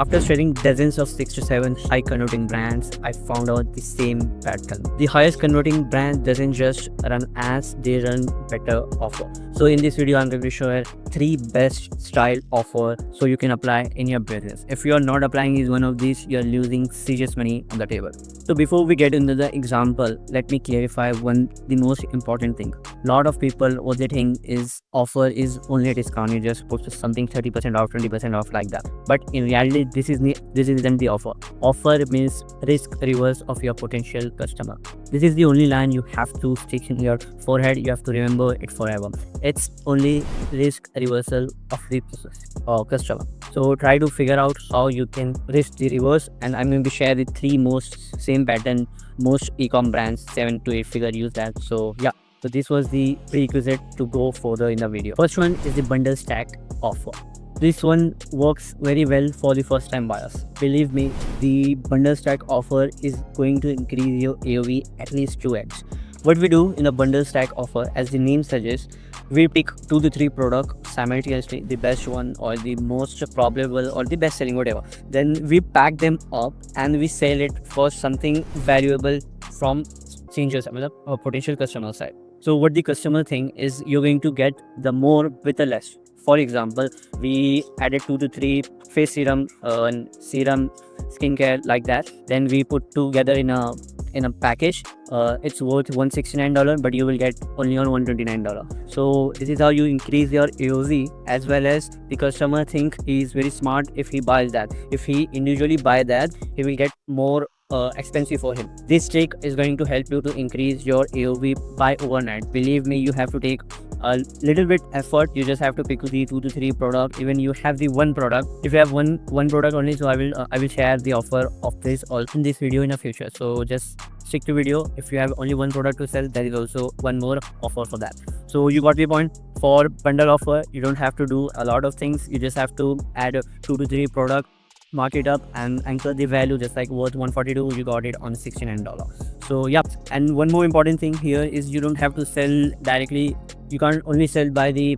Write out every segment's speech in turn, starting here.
After studying dozens of 6 to 7 high converting brands, I found out the same pattern. The highest converting brand doesn't just run ads, they run better offer. So in this video, I'm going to share 3 best style offer so you can apply in your business. If you are not applying is one of these, you're losing serious money on the table. So before we get into the example, let me clarify the most important thing. Lot of people, what they think is offer is only a discount. You just put something 30% off, 20% off like that. But in reality, this isn't the offer. Offer means risk reverse of your potential customer. This is the only line you have to stick in your forehead. You have to remember it forever. It's only risk reversal of the customer. So try to figure out how you can risk the reverse, and I'm going to share the 3 most same pattern most e-com brands 7 to 8 figure use that. So yeah, so this was the prerequisite to go further in the video. First one is the bundle stack offer. This one works very well for the first time buyers. Believe me, the bundle stack offer is going to increase your AOV at least 2x. What we do in a bundle stack offer, as the name suggests, we pick 2 to 3 products simultaneously, the best one or the most probable or the best selling, whatever. Then we pack them up and we sell it for something valuable from strangers, or potential customer side. So what the customer think is you're going to get the more with the less. For example, we added 2 to 3 face serum, serum, skincare like that. Then we put together in a package. It's worth $169, but you will get only on $129. So this is how you increase your AOV, as well as the customer think he is very smart if he buys that. If he individually buy that, he will get more expensive for him. This trick is going to help you to increase your AOV by overnight. Believe me, you have to take a little bit effort. You just have to pick the 2 to 3 product. Even you have the one product, if you have one product only, so I will share the offer of this also in this video in the future. So just stick to video. If you have only one product to sell, there is also one more offer for that. So you got the point. For bundle offer, you don't have to do a lot of things. You just have to add 2 to 3 product, mark it up and anchor the value, just like worth $142, you got it on $69. So yeah, and one more important thing here is you don't have to sell directly. You can't only sell by the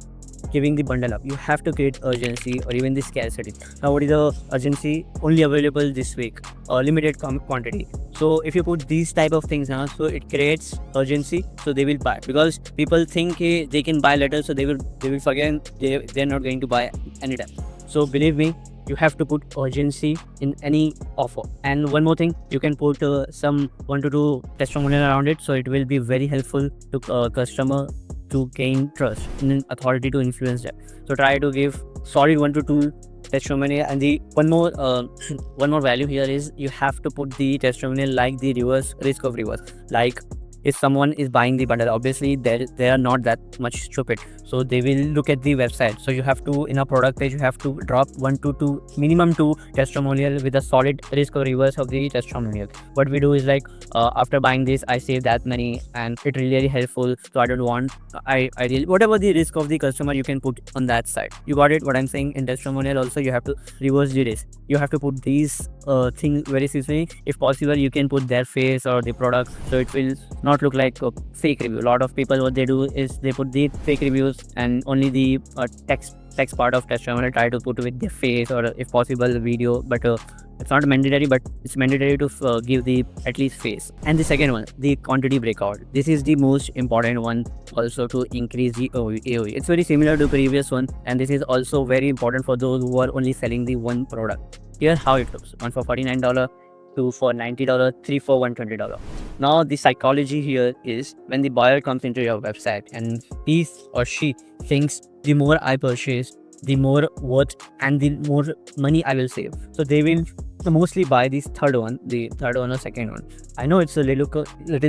giving the bundle up. You have to create urgency or even the scarcity. Now what is the urgency? Only available this week, limited quantity. So if you put these type of things now, so it creates urgency, so they will buy, because people think they can buy later, so they will forget, they're not going to buy anytime. So believe me, you have to put urgency in any offer. And one more thing, you can put some 1 to 2 testimonial around it, so it will be very helpful to customer to gain trust and authority to influence them. So try to give solid 1 to 2 testimonial. And the one more value here is you have to put the testimonial like the reverse risk of reverse. Like if someone is buying the bundle, obviously they are not that much stupid, so they will look at the website. So you have to, in a product page, you have to drop 1 to 2, minimum 2 testimonial with a solid risk or reverse of the testimonial. What we do is like, after buying this, I save that money and it really helpful, so I don't want, I really, whatever the risk of the customer, you can put on that side. You got it what I'm saying? In testimonial also, you have to reverse the risk. You have to put these things very seriously. If possible, you can put their face or the product, so it will not look like a fake review. A lot of people, what they do is they put the fake reviews and only the text part of testimonial try to put with their face, or if possible video, but it's not mandatory, but it's mandatory to give the at least face. And the second one, the quantity breakout. This is the most important one also to increase the AOV. It's very similar to previous one, and this is also very important for those who are only selling the one product. Here how it looks: 1 for $49, 2 for $90, 3 for $120. Now the psychology here is when the buyer comes into your website and he or she thinks the more I purchase, the more worth and the more money I will save. So they will mostly buy this third one or second one. I know it's a little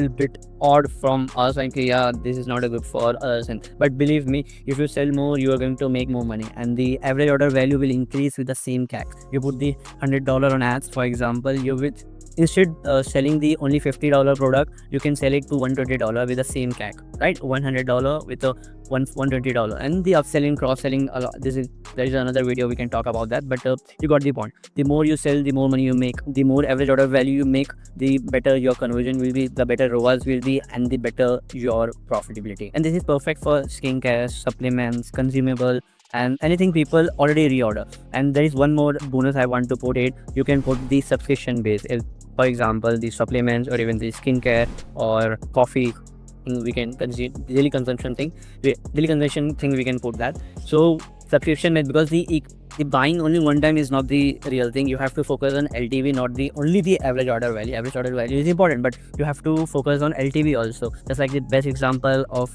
bit odd from us, like yeah, this is not a good for us, but believe me, if you sell more, you are going to make more money, and the average order value will increase with the same CAC. You put the $100 on ads, for example, you will instead selling the only $50 product, you can sell it to $120 with the same CAC, right? $100 with a $120. And the upselling, cross-selling, there is another video we can talk about that, but you got the point. The more you sell, the more money you make. The more average order value you make, the better your conversion will be, the better ROAS will be, and the better your profitability. And this is perfect for skincare, supplements, consumable, and anything people already reorder. And there is one more bonus I want to put it. You can put the subscription base. If, for example, the supplements or even the skincare or coffee, we can consume daily consumption thing. Daily consumption thing we can put that. So subscription base, because the buying only one time is not the real thing. You have to focus on LTV, not the only the average order value. Average order value is important, but you have to focus on LTV also. Just like the best example of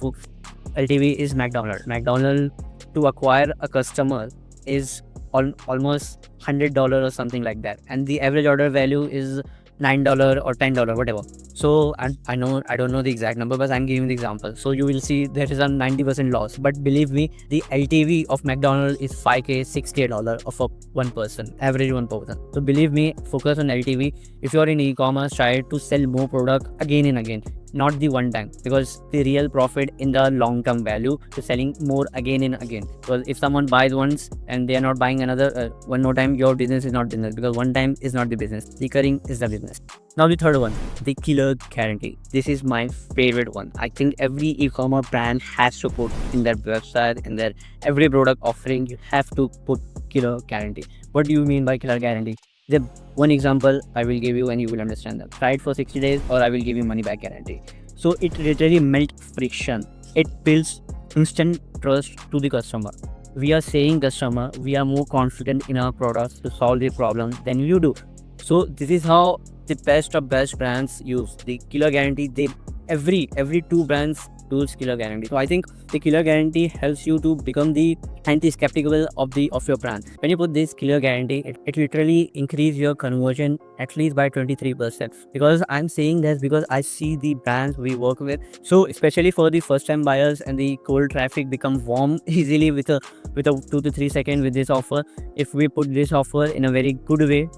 LTV is McDonald's. McDonald's, to acquire a customer, is almost $100 or something like that, and the average order value is $9 or $10, whatever. So I know I don't know the exact number, but I'm giving the example. So you will see there is a 90% loss. But believe me, the LTV of McDonald's is $5K, $6K of a one person, average one person. So believe me, focus on LTV. If you're in e-commerce, try to sell more product again and again, not the one time, because the real profit in the long term value to selling more again and again. Because if someone buys once and they are not buying another one more time, your business is not business, because one time is not the business, recurring is the business. Now the third one, the killer guarantee. This is my favorite one. I think every e-commerce brand has to put in their website, in their every product offering, you have to put killer guarantee. What do you mean by killer guarantee? The one example I will give you and you will understand that. Try it for 60 days or I will give you money back guarantee. So it literally melts friction. It builds instant trust to the customer. We are saying customer, we are more confident in our products to solve the problem than you do. So this is how the best of best brands use the killer guarantee. They every two brands use killer guarantee. So I think the killer guarantee helps you to become the anti-skeptical of your brand. When you put this killer guarantee, it literally increase your conversion at least by 23%. Because I'm saying this because I see the brands we work with. So especially for the first time buyers and the cold traffic become warm easily with a 2 to 3 seconds with this offer. If we put this offer in a very good way,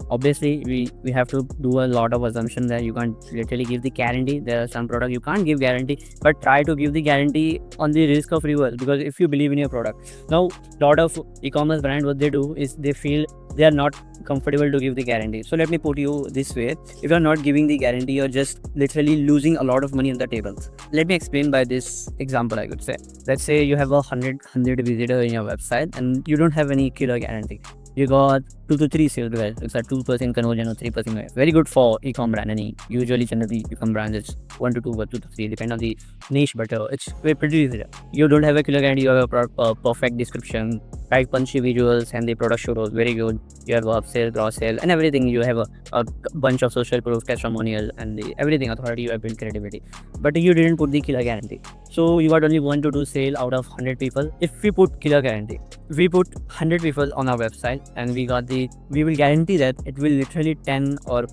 obviously we have to do a lot of assumption that you can't literally give the guarantee. There are some products you can't give guarantee, but try to give the guarantee on the risk of reverse, because if you believe in your product. Now lot of e-commerce brand, what they do is they feel they are not comfortable to give the guarantee. So let me put you this way: if you're not giving the guarantee, you're just literally losing a lot of money on the tables. Let me explain by this example. I could say, let's say you have 100 visitors in your website and you don't have any killer guarantee. You got 2 to 3 sales, guys. It's a 2% conversion or 3%. Very good for e-com brand. Any usually generally e-com brands it's 1 to 2 or 2 to 3, depend on the niche, but it's pretty easy. You don't have a killer guarantee. You have a perfect description, right, punchy visuals, and the product shows very good. You have upsell, cross sell, and everything. You have a bunch of social proof, testimonial, and the everything authority. You have built credibility, but you didn't put the killer guarantee. So you got only 1 to 2 sale out of 100 people. If we put killer guarantee, we put 100 people on our website, and we will guarantee that it will literally 10 or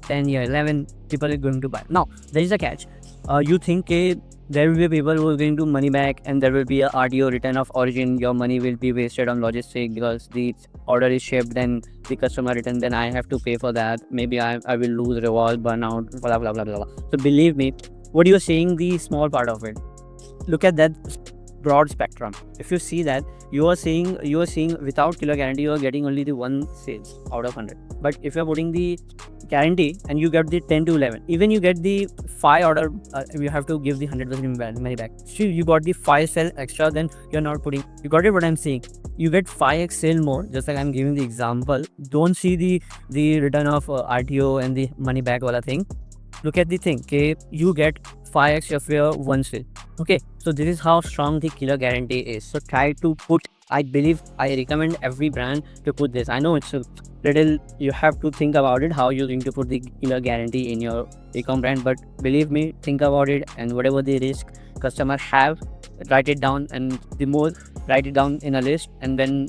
10 or 11 people are going to buy. Now there is a catch. You think there will be people who are going to money back, and there will be a RTO, return of origin. Your money will be wasted on logistics because the order is shipped, then the customer return, then I have to pay for that. Maybe I will lose reward, burnout, blah blah blah blah blah. So believe me, what you're saying, the small part of it. Look at that broad spectrum. If you see that, you are seeing without killer guarantee, you are getting only the 1 sales out of 100. But if you are putting the guarantee and you get the 10 to 11, even you get the 5 order, you have to give the 100% money back. Still you got the 5 sale extra, then you're not putting. You got it what I'm saying? You get 5x sale more, just like I'm giving the example. Don't see the return of RTO and the money back wala thing. Look at the thing. Okay, you get 5x of your 1 sale. Okay, so this is how strong the killer guarantee is. So try to put, I recommend every brand to put this. I know it's a little, you have to think about it, how you're going to put the killer guarantee in your e-com brand, but believe me, think about it, and whatever the risk customer have, write it down, and the more, write it down in a list, and then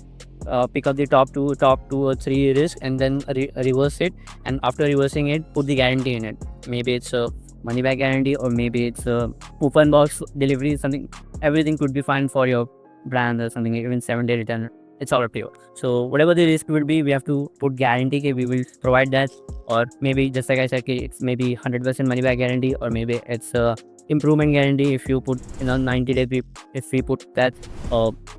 pick up the top two or three risks, and then reverse it, and after reversing it, put the guarantee in it. Maybe it's a money back guarantee, or maybe it's a open box delivery, something. Everything could be fine for your brand, or something, even 7-day return. It's all up to you. So whatever the risk will be, we have to put guarantee. Okay, we will provide that, or maybe just like I said, okay, it's maybe 100% money back guarantee, or maybe it's improvement guarantee. If you put 90 days, if we put that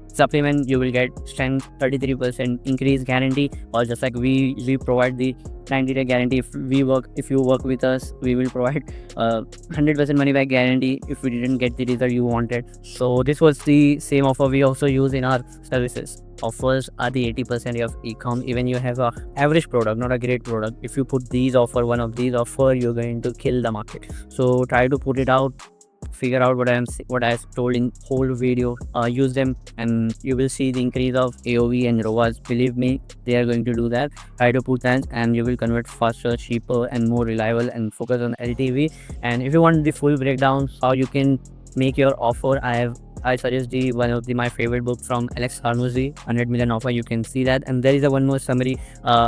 supplement, you will get strength 33% increase guarantee. Or just like we provide the 90-day guarantee. If you work with us, we will provide 100% money back guarantee if we didn't get the result you wanted. So this was the same offer we also use in our services. Offers are the 80% of e-com. Even you have a average product, not a great product, if you put these offer, one of these offer, you're going to kill the market. So try to put it out, figure out what I've told in whole video, use them, and you will see the increase of AOV and ROAS. Believe me, they are going to do that. Try to put that and you will convert faster, cheaper, and more reliable, and focus on LTV. And if you want the full breakdown how you can make your offer, I suggest the one of my favorite book from Alex Hormozy, 100 million offer. You can see that, and there is a one more summary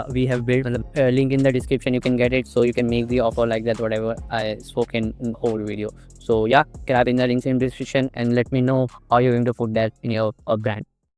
we have built. Link in the description, you can get it, so you can make the offer like that, whatever I spoke in whole video. So yeah, grab in the links in description and let me know how you're going to put that in your brand.